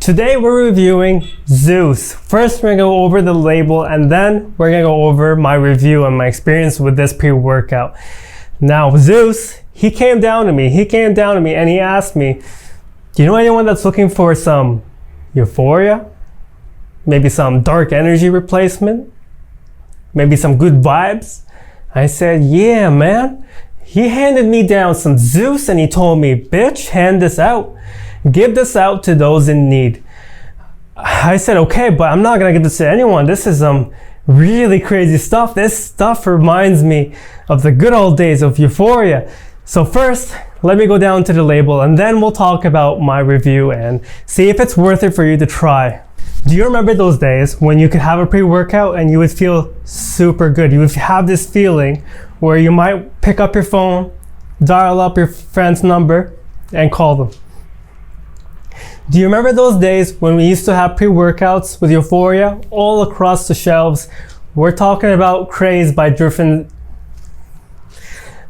Today we're reviewing Zeus. First we're going to go over the label and then we're going to go over my review and my experience with this pre-workout. Now Zeus, he came down to me and he asked me, do you know anyone that's looking for some euphoria? Maybe some dark energy replacement? Maybe some good vibes? I said, yeah man. He handed me down some Zeus and he told me, bitch, hand this out. Give this out to those in need. I said, okay, but I'm not gonna give this to anyone. This is really crazy stuff. This stuff reminds me of the good old days of euphoria. So first, let me go down to the label and then we'll talk about my review and see if it's worth it for you to try. Do you remember those days when you could have a pre-workout and you would feel super good? You would have this feeling where you might pick up your phone, dial up your friend's number and call them. Do you remember those days when we used to have pre-workouts with euphoria all across the shelves? We're talking about crazed by different.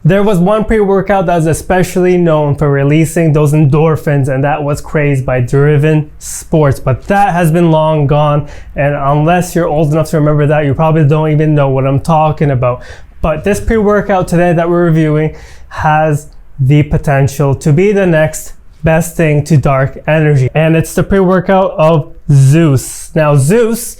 There was one pre-workout that was especially known for releasing those endorphins, and that was crazed by Driven Sports, but that has been long gone, and unless you're old enough to remember that, you probably don't even know what I'm talking about. But this pre-workout today that we're reviewing has the potential to be the next best thing to dark energy, and it's the pre-workout of Zeus. Now Zeus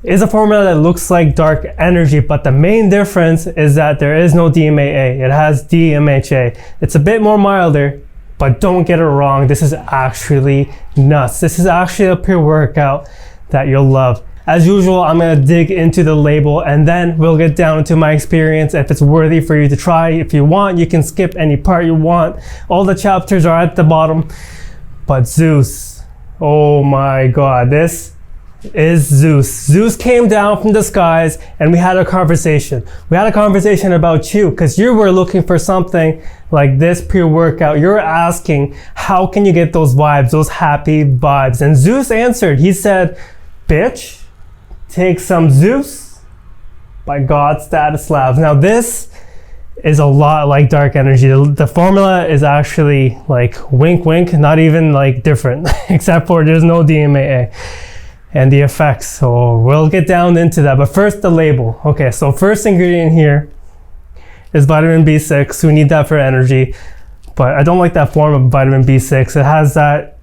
is a formula that looks like dark energy, but the main difference is that there is no DMAA. It has DMHA. It's a bit more milder, but don't get it wrong, this is actually nuts. This is actually a pre-workout that you'll love. As usual, I'm gonna dig into the label and then we'll get down into my experience if it's worthy for you to try. If you want, you can skip any part you want. All the chapters are at the bottom. But Zeus, oh my God, this is Zeus. Zeus came down from the skies and we had a conversation. We had a conversation about you because you were looking for something like this pre-workout. You're asking, how can you get those vibes, those happy vibes? And Zeus answered, he said, bitch, take some Zeus by God Status Labs. Now this is a lot like dark energy. The formula is actually like wink wink, not even like different, except for there's no DMAA and the effects. So we'll get down into that. But first the label. Okay, so first ingredient here is vitamin B6. We need that for energy. But I don't like that form of vitamin B6. It has that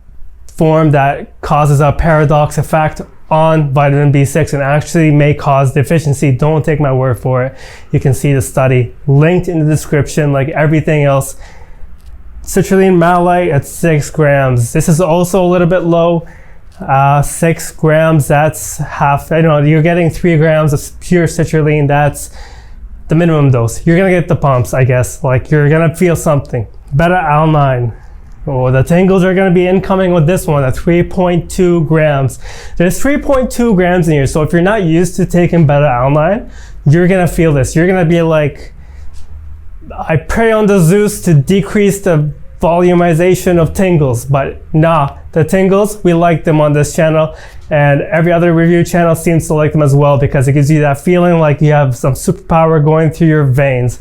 form that causes a paradox effect on vitamin B6 and actually may cause deficiency. Don't take my word for it. You can see the study linked in the description like everything else. Citrulline malate at 6 grams. This is also a little bit low. 6 grams, that's half. I know you're getting 3 grams of pure citrulline. That's the minimum dose. You're gonna get the pumps, I guess. Like you're gonna feel something. Beta-alanine. Oh, the tingles are going to be incoming with this one at 3.2 grams. There's 3.2 grams in here. So if you're not used to taking beta-alanine, you're going to feel this. You're going to be like, I pray on the Zeus to decrease the volumization of tingles. But nah, the tingles, we like them on this channel. And every other review channel seems to like them as well because it gives you that feeling like you have some superpower going through your veins.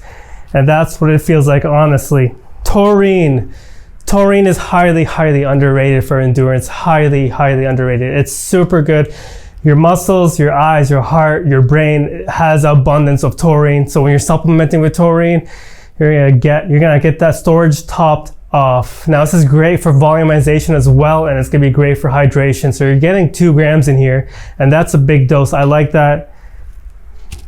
And that's what it feels like, honestly. Taurine. Taurine is highly, highly underrated for endurance. Highly, highly underrated. It's super good. Your muscles, your eyes, your heart, your brain has abundance of taurine. So when you're supplementing with taurine, you're gonna get that storage topped off. Now this is great for volumization as well, and it's gonna be great for hydration. So you're getting 2 grams in here, and that's a big dose. I like that.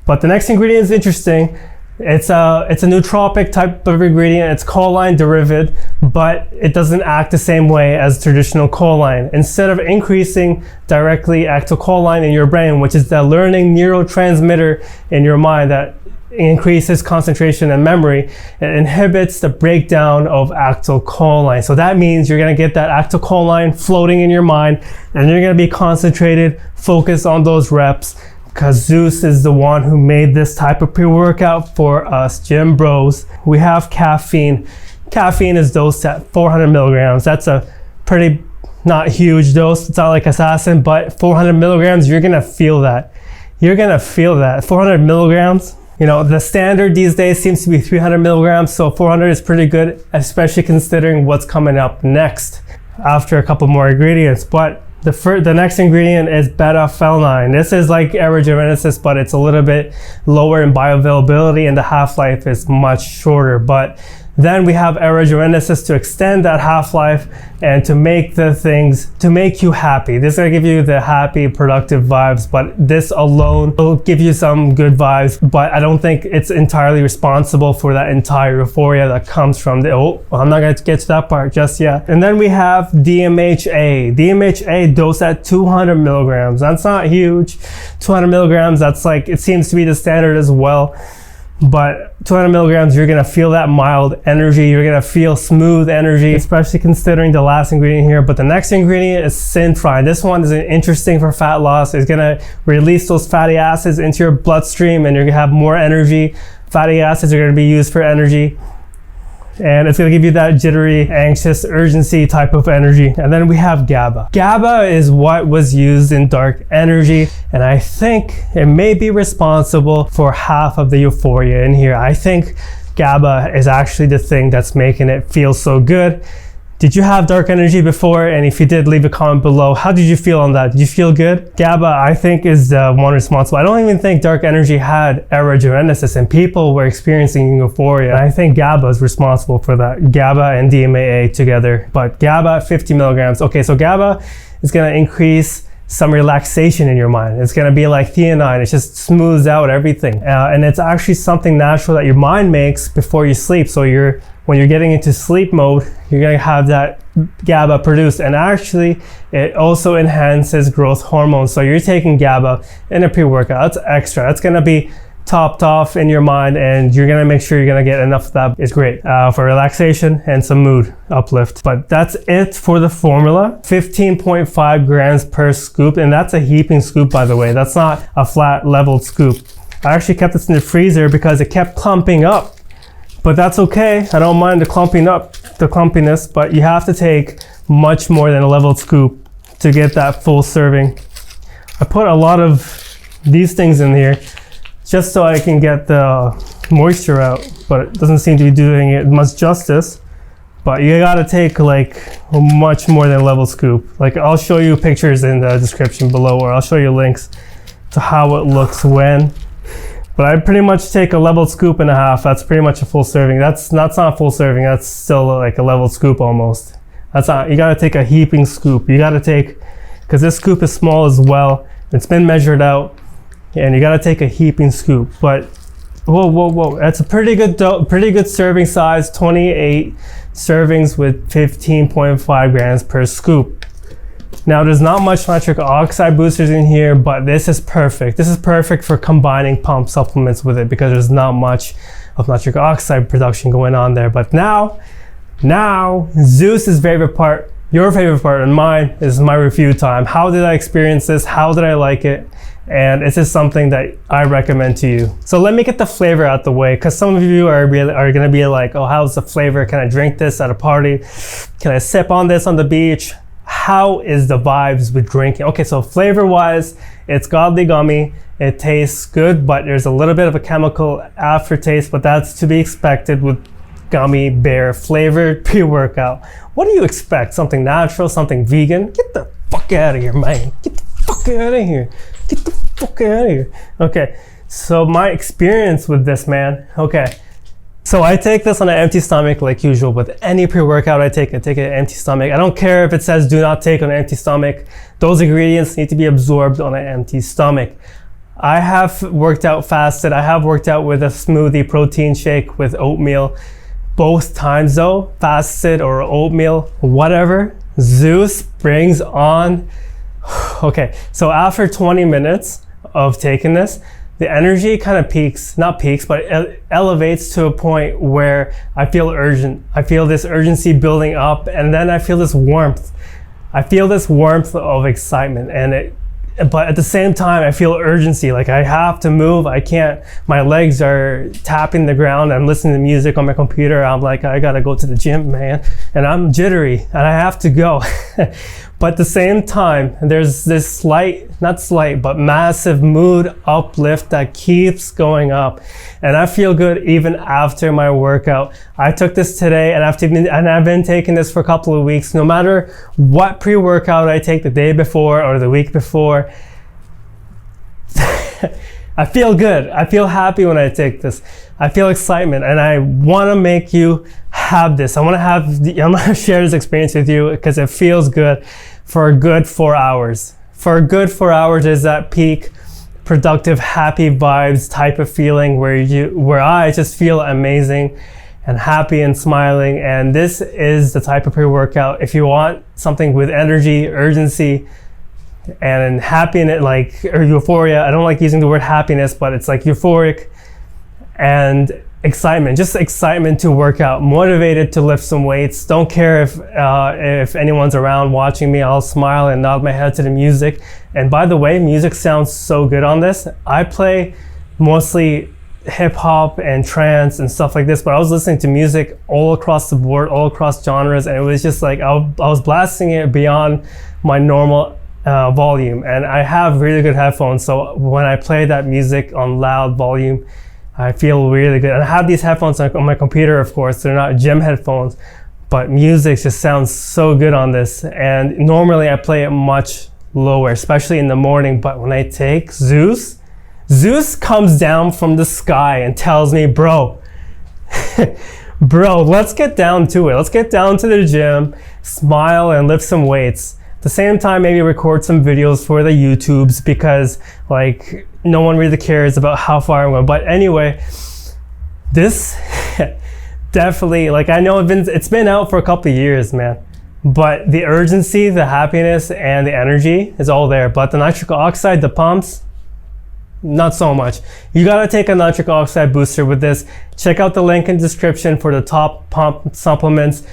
But the next ingredient is interesting. It's a nootropic type of ingredient. It's choline derived, but it doesn't act the same way as traditional choline. Instead of increasing directly acetylcholine in your brain, which is the learning neurotransmitter in your mind that increases concentration and memory, it inhibits the breakdown of acetylcholine. So that means you're gonna get that acetylcholine floating in your mind and you're gonna be concentrated, focused on those reps, because Zeus is the one who made this type of pre-workout for us gym bros. We have caffeine. Caffeine is dosed at 400 milligrams. That's a pretty not huge dose. It's not like Assassin, but 400 milligrams, you're gonna feel that. You're gonna feel that. 400 milligrams, you know, the standard these days seems to be 300 milligrams, so 400 is pretty good, especially considering what's coming up next after a couple more ingredients. But The next ingredient is beta-phenylalanine. This is like jarensis, but it's a little bit lower in bioavailability and the half-life is much shorter. But then we have jarensis to extend that half-life and to make to make you happy. This is gonna give you the happy, productive vibes, but this alone will give you some good vibes, but I don't think it's entirely responsible for that entire euphoria that comes from I'm not gonna get to that part just yet. And then we have DMHA. DMHA dose at 200 milligrams. That's not huge. 200 milligrams, that's like, it seems to be the standard as well. But 200 milligrams, you're gonna feel that mild energy. You're gonna feel smooth energy, especially considering the last ingredient here. But the next ingredient is synthrin. This one is interesting for fat loss. It's gonna release those fatty acids into your bloodstream and you're gonna have more energy. Fatty acids are gonna be used for energy. And it's gonna give you that jittery, anxious, urgency type of energy. And then we have GABA. GABA is what was used in dark energy, and I think it may be responsible for half of the euphoria in here. I think GABA is actually the thing that's making it feel so good. Did you have dark energy before? And if you did, leave a comment below. How did you feel on that? Did you feel good? GABA, I think, is the one responsible. I don't even think dark energy had jarensis and people were experiencing euphoria. I think GABA is responsible for that. GABA and DMAA together. But GABA, 50 milligrams. Okay, so GABA is gonna increase some relaxation in your mind. It's gonna be like theanine. It just smooths out everything. And it's actually something natural that your mind makes before you sleep. So when you're getting into sleep mode, you're gonna have that GABA produced. And actually, it also enhances growth hormones. So you're taking GABA in a pre-workout. That's extra. That's gonna be topped off in your mind and you're gonna make sure you're gonna get enough of that. It's great for relaxation and some mood uplift. But that's it for the formula. 15.5 grams per scoop, and that's a heaping scoop, by the way. That's not a flat leveled scoop. I actually kept this in the freezer because it kept clumping up. But that's okay. I don't mind the clumpiness, but you have to take much more than a leveled scoop to get that full serving. I put a lot of these things in here just so I can get the moisture out, but it doesn't seem to be doing it much justice. But you gotta take like much more than a level scoop. Like I'll show you pictures in the description below, or I'll show you links to how it looks when. But I pretty much take a leveled scoop and a half. That's pretty much a full serving. That's not full serving. That's still like a leveled scoop almost. That's not, you gotta take a heaping scoop. You gotta take, because this scoop is small as well. It's been measured out. And you gotta take a heaping scoop. But whoa, that's a pretty good serving size. 28 servings with 15.5 grams per scoop. Now there's not much nitric oxide boosters in here, but this is perfect. This is perfect for combining pump supplements with it because there's not much of nitric oxide production going on there. But now Zeus's favorite part, your favorite part, and mine is my review time. How did I experience this? How did I like it? And this is something that I recommend to you. So let me get the flavor out the way, because some of you are gonna be like, oh, how's the flavor? Can I drink this at a party? Can I sip on this on the beach? How is the vibes with drinking? Okay, so flavor wise, it's godly gummy. It tastes good, but there's a little bit of a chemical aftertaste, but that's to be expected with gummy bear flavored pre-workout. What do you expect? Something natural, something vegan? Get the fuck out of here, man. Get the fuck out of here. Get the fuck out of here. Okay, so my experience with this, man. Okay, so I take this on an empty stomach like usual. With any pre-workout I take it an empty stomach. I don't care if it says do not take on an empty stomach. Those ingredients need to be absorbed on an empty stomach. I have worked out fasted. I have worked out with a smoothie protein shake with oatmeal. Both times though, fasted or oatmeal, whatever, Zeus brings on. Okay, so after 20 minutes of taking this, the energy kind of peaks, not peaks, but it elevates to a point where I feel urgent. I feel this urgency building up, and then I feel this warmth. I feel this warmth of excitement, and but at the same time, I feel urgency. Like I have to move. I can't. My legs are tapping the ground. I'm listening to music on my computer. I'm like, I gotta go to the gym, man. And I'm jittery and I have to go. But at the same time, there's this slight, not slight, but massive mood uplift that keeps going up. And I feel good even after my workout. I took this today and I've been taking this for a couple of weeks. No matter what pre-workout I take the day before or the week before, I feel good. I feel happy when I take this. I feel excitement and I want to make you have this. I'm gonna share this experience with you because it feels good for a good 4 hours. For a good 4 hours is that peak productive, happy vibes type of feeling where I just feel amazing and happy and smiling. And this is the type of pre-workout. If you want something with energy, urgency, and happiness, like, or euphoria. I don't like using the word happiness, but it's like euphoric and excitement, just excitement to work out, motivated to lift some weights. Don't care if anyone's around watching me. I'll smile and nod my head to the music. And by the way, music sounds so good on this. I play mostly hip hop and trance and stuff like this, but I was listening to music all across the board, all across genres, and it was just like I was blasting it beyond my normal volume. And I have really good headphones, so when I play that music on loud volume, I feel really good. And I have these headphones on my computer, of course. They're not gym headphones, but music just sounds so good on this. And normally I play it much lower, especially in the morning. But when I take Zeus comes down from the sky and tells me, bro, let's get down to it. Let's get down to the gym, smile and lift some weights. At the same time, maybe record some videos for the YouTubes because like no one really cares about how far I'm going. But anyway, this definitely, like I know it's been out for a couple of years, man. But the urgency, the happiness, and the energy is all there. But the nitric oxide, the pumps, not so much. You gotta take a nitric oxide booster with this. Check out the link in the description for the top pump supplements.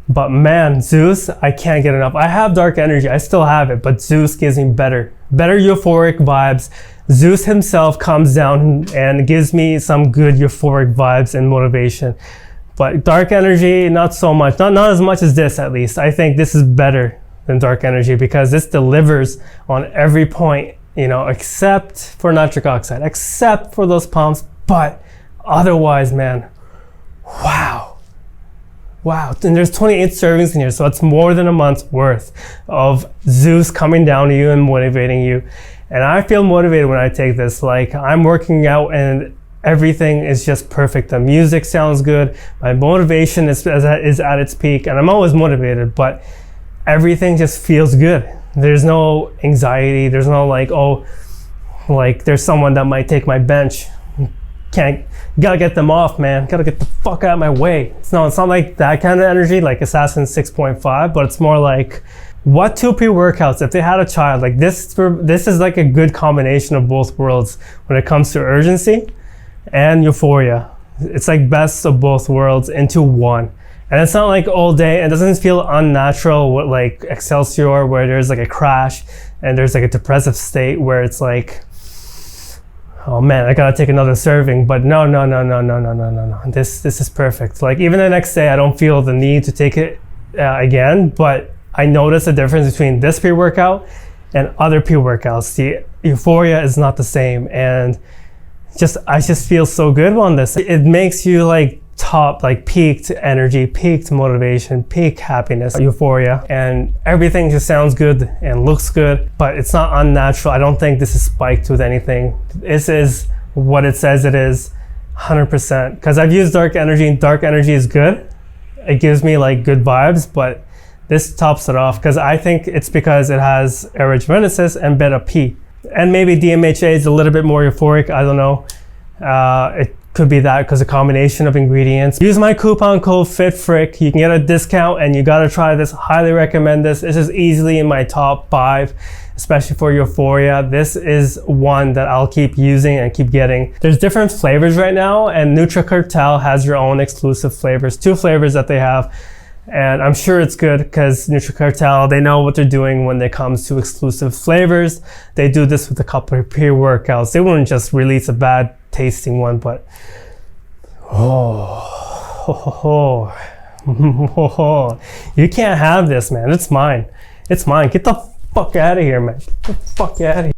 But man, Zeus, I can't get enough. I have dark energy, I still have it, but Zeus gives me better euphoric vibes. Zeus himself comes down and gives me some good euphoric vibes and motivation. But dark energy, not so much, not as much as this at least. I think this is better than dark energy because this delivers on every point, you know, except for nitric oxide, except for those pumps, but otherwise, man, wow. And there's 28 servings in here, so it's more than a month's worth of Zeus coming down to you and motivating you. And I feel motivated when I take this. Like I'm working out and everything is just perfect. The music sounds good. My motivation is at its peak, and I'm always motivated, but everything just feels good. There's no anxiety. There's no like, oh, like there's someone that might take my bench. Gotta get them off, man. Gotta get the fuck out of my way. It's not like that kind of energy, like Assassin 6.5, but it's more like, what two pre-workouts, if they had a child, like this is like a good combination of both worlds when it comes to urgency and euphoria. It's like best of both worlds into one. And it's not like all day, it doesn't feel unnatural with like Excelsior where there's like a crash and there's like a depressive state where it's like, oh man, I gotta take another serving. But no. This is perfect. Like even the next day, I don't feel the need to take it again, but I notice a difference between this pre-workout and other pre-workouts. The euphoria is not the same, and I just feel so good on this. It makes you like peaked energy, peaked motivation, peak happiness, euphoria, and everything just sounds good and looks good, but it's not unnatural. I don't think this is spiked with anything. This is what it says it is, 100%. Because I've used dark energy, and dark energy is good. It gives me like good vibes, but this tops it off because I think it's because it has erythrogenesis and beta P. And maybe DMHA is a little bit more euphoric, I don't know. It could be that because a combination of ingredients. Use my coupon code FITFRIC. You can get a discount and you gotta try this. Highly recommend this. This is easily in my top 5, especially for euphoria. This is one that I'll keep using and keep getting. There's different flavors right now, and NutriCartel has your own exclusive flavors. 2 flavors that they have. And I'm sure it's good because NutriCartel, they know what they're doing when it comes to exclusive flavors. They do this with a couple of pre-workouts. They wouldn't just release a bad tasting one, but you can't have this, man. It's mine. It's mine. Get the fuck out of here, man. Get the fuck out of here.